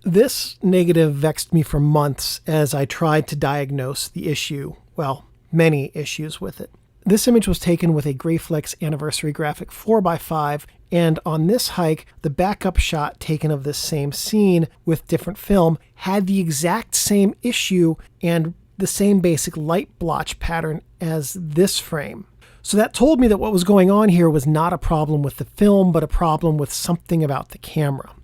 This negative vexed me for months as I tried to diagnose the issue, well, many issues with it. This image was taken with a Graflex Anniversary Graphic 4x5, and on this hike, the backup shot taken of this same scene with different film had the exact same issue and the same basic light blotch pattern as this frame. So that told me that what was going on here was not a problem with the film, but a problem with something about the camera.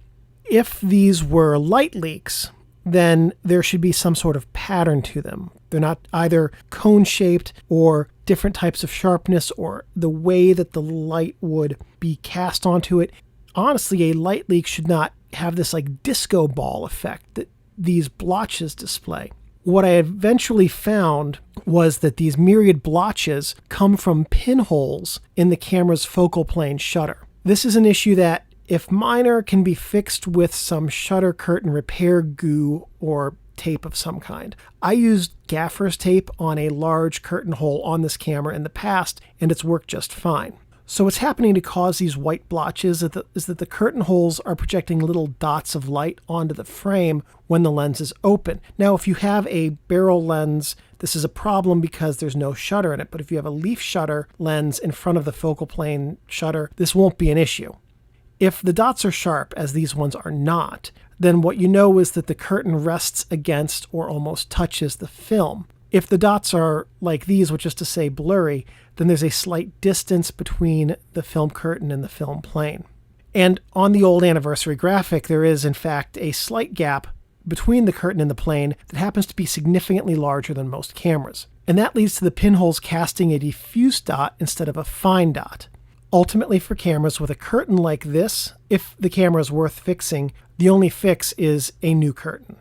If these were light leaks, then there should be some sort of pattern to them. They're not either cone-shaped or different types of sharpness or the way that the light would be cast onto it. Honestly, a light leak should not have this like disco ball effect that these blotches display. What I eventually found was that these myriad blotches come from pinholes in the camera's focal plane shutter. This is an issue that, if minor, can be fixed with some shutter curtain repair goo or tape of some kind. I used gaffers tape on a large curtain hole on this camera in the past, and it's worked just fine. So what's happening to cause these white blotches is that the curtain holes are projecting little dots of light onto the frame when the lens is open. Now, if you have a barrel lens, this is a problem because there's no shutter in it. But if you have a leaf shutter lens in front of the focal plane shutter, this won't be an issue. If the dots are sharp, as these ones are not, then what you know is that the curtain rests against or almost touches the film. If the dots are like these, which is to say blurry, then there's a slight distance between the film curtain and the film plane. And on the old Anniversary Graphic, there is in fact a slight gap between the curtain and the plane that happens to be significantly larger than most cameras. And that leads to the pinholes casting a diffuse dot instead of a fine dot. Ultimately, for cameras with a curtain like this, if the camera is worth fixing, the only fix is a new curtain.